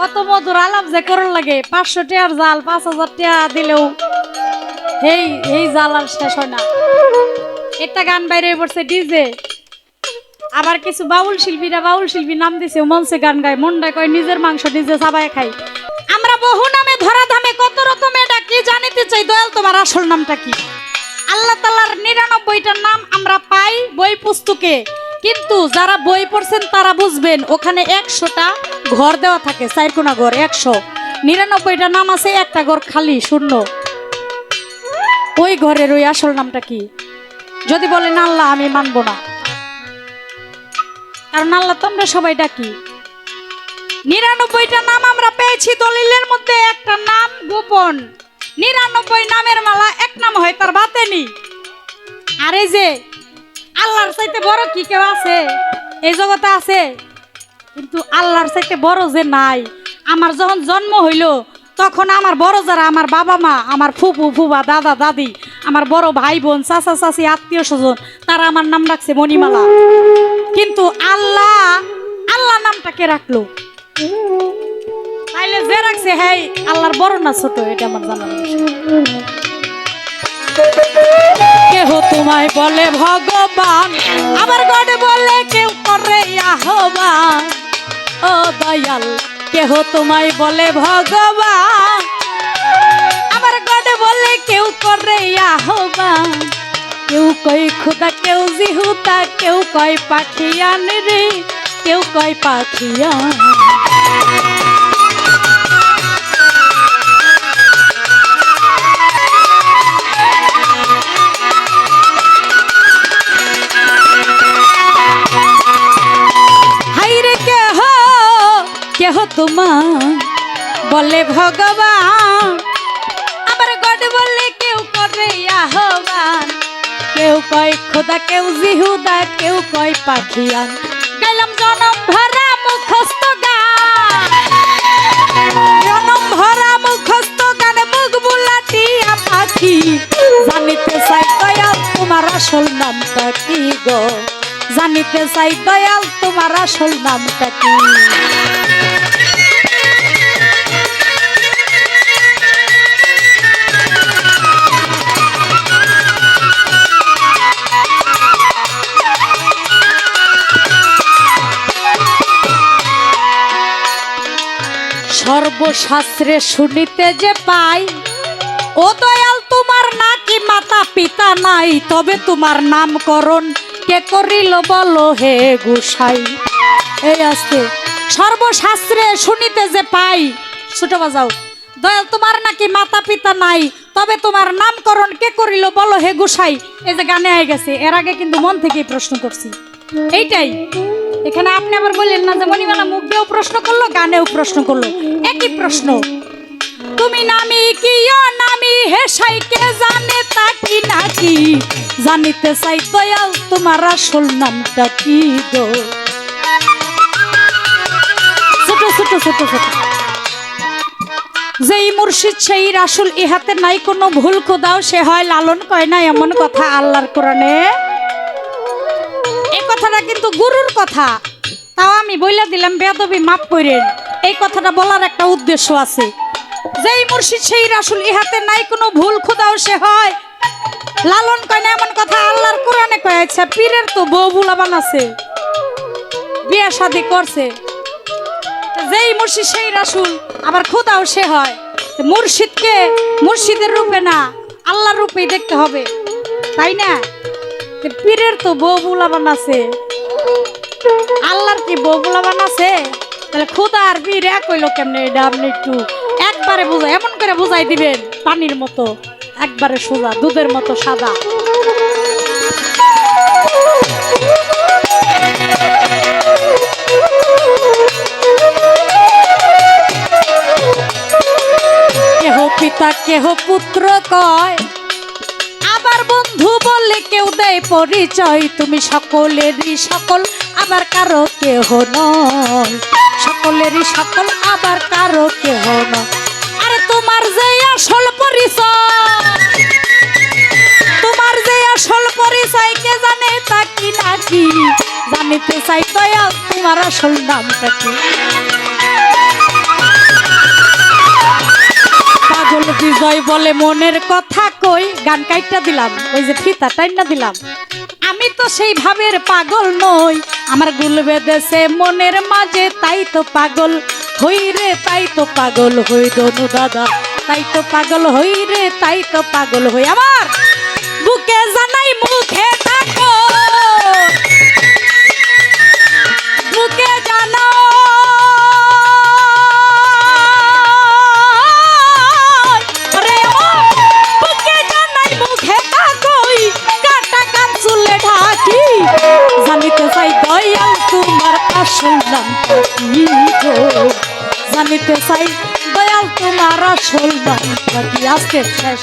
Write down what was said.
কত মধুর আলাপ যে করন লাগে। 500 টাকার জাল 5000 টাকা দিলেও এই জাল আর শেষ হয় না। একটা গান বাইরে পড়ছে ডিজে, আবার কিছু বাউল শিল্পী নাম দিছে মঞ্চে গান গায়, মনটা কয় নিজের মাংস নিজে চাবায় খাই। আমরা বহু নামে ধরা ধামে কত রকমে ডাকি, জানিতে চাই দয়াল তোমার আসল নামটা কি। আল্লাহ তাআলার 99টা নাম আমরা পাই বই পুস্তকে, কিন্তু যারা বই পড়ছেন তারা বুঝবেন ওখানে 100টা ঘর দেওয়া থাকে, 4 কোনা ঘর 100, 99টা নাম আছে, একটা ঘর খালি শূন্য। ওই ঘরের ওই আসল নামটা কি? যদি বলেন আল্লাহ, আমি মানব না, কারণ আল্লাহ তোমরা সবাই ডাকি। 99টা নাম আমরা পেয়েছি, দলিলের মধ্যে একটা নাম গোপন। 99 নামের মালা, এক নাম হয় তার বাতেনি। আর এই যে আল্লাহর চাইতে বড় কি কেউ আছে এই জগতে? আছে, কিন্তু আল্লাহর চাইতে বড় যে নাই। আমার যখন জন্ম হইল তখন আমার বড় যারা, আমার বাবা মা, আমার ফুপু ফুবা, দাদা দাদি, আমার বড় ভাই বোন, চাচা চাচি, আত্মীয় স্বজন, তারা আমার নাম রাখছে মণিমালা। কিন্তু আল্লাহ নামটা কে রাখলো? তাইলে যে রাখছে হ্যাঁ আল্লাহর বড় না ছোট, এটা আমার জানার বিষয়। কেহ তোমায় বলে ভগবান, আবার গডে বলে কেউ করে আহ্বান। ও দয়াল, কেহ তোমায় বলে ভগবান, আবার গডে বলে কেউ করে আহ্বান। কেউ কয় খুদা, কেউ জিহুদা, কেউ কয় পাখিয়ান রে, কেউ কয় পাখিয়ান। কেহ তোমায় বলে ভগবান, আবার গড বলে কেউ করে আহ্বান। কেউ কয় খোদা, কেউ জিহুদা, কেউ কয় পাখিয়ান। গাইলাম জনম ভরা মুখস্থ গান, জনম ভরা মুখস্থ গান, মুখ বুলাটিয়া পাখি। জানিতে চাই দয়াল তোমার আসল নামটা কি গো? জানিতে চাই দয়াল তোমার আসল নামটা কি? সর্বশাস্ত্রে শুনিতে যে পাই, ও দয়াল তোমার নাকি মাতা পিতা নাই, তবে তোমার নামকরণ কে করিল বলো হে গোসাই। এই আজকে সর্বশাস্ত্রে শুনিতে যে পাই, ছোট বাজাও, দয়াল তোমার নাকি মাতা পিতা নাই, তবে তোমার নামকরণ কে করিল বলো হে গোসাই। এই যে গানে আই গেছে, এর আগে কিন্তু মন থেকেই প্রশ্ন করছি এইটাই। এখানে আপনি আবার বললেন না যে মণিমালা মুখ দিয়েও প্রশ্ন করলো, গানেও প্রশ্ন করলো, একই প্রশ্ন। তুমি নামি কি নামি হে সাইকে জানে তা কি নাকি? জানিতে চাই দয়াল তোমার আসল নামটা কি গো? ছোট ছোট ছোট ছোট যেই মুর্শিদ সেই রাসূল, ইহাতে নাই কোনো ভুল খোদাও, সে হয় লালন কয় না এমন কথা আল্লাহর কোরআনে। এই কথাটা কিন্তু গুরুর কথা, তাও আমি বইলা দিলাম, বেয়াদবি মাফ করেন। এই কথাটা বলার একটা উদ্দেশ্য আছে। যেই মুর্শিদ সেই রাসূল, ইহাতে নাই কোনো ভুল খোদাও, সে হয় লালন কয় না এমন কথা আল্লাহর কোরআনে কয়। আচ্ছা, পীরের তো বউ বুলাবান আছে, বিয়ে শাদী করছে, যেই মুর্শিদ সেই রাসূল, আবার খোদাও সে হয়। মুর্শিদকে মুর্শিদের রূপে না আল্লাহর রূপেই দেখতে হবে, তাই না? পীরের তো বউ বুলাবান আছে, আল্লাহর কি বউ বুলাবান আছে? তাহলে খোদা আর পীর এক হইলো কেমনে? এটা আপনি একটু একবারে বুঝাই, এমন করে বুঝাই দিবেন পানির মতো, একবারে সোজা, দুধের মতো সাদা। কেহ পিতা কেহ পুত্র কয়, আবার বন্ধু বলে কেউ দেয় পরিচয়। তুমি সকলেরই সকল, আবার কারো কেহ নয়, সকলেরই সকল, আবার কারো কেহ নয়। আরে তোমার যে আসল পরিচয়, তোমার যে আসল পরিচয় কে জানে তা কি নাকি? জানিতে চাই দয়াল তোমার আসল নামটা কি? বিজয় বলে মনের কথা কই, গান কাইটা দিলাম, ওই যে ফিতা টাইনা দিলাম। আমি তো সেই ভাবের পাগল নই, আমার গুল বেঁধেছে মনের মাঝে, তাই তো পাগল হই রে, তাই তো পাগল হই দনু দাদা, তাই তো পাগল হই রে, তাই তো পাগল হই। আমার বুকে জানাই মুখে থাকো, বুকে জানাও রে, বুকে জানাই মুখে থাকোই, কাটা কান চুলে ঢাকি। জানিতে চাই দয়াল তোমার আসল নামটা কি গো, জানিতে চাই দয়াল তোমার আসল নামটা কি। আজকে শেষ।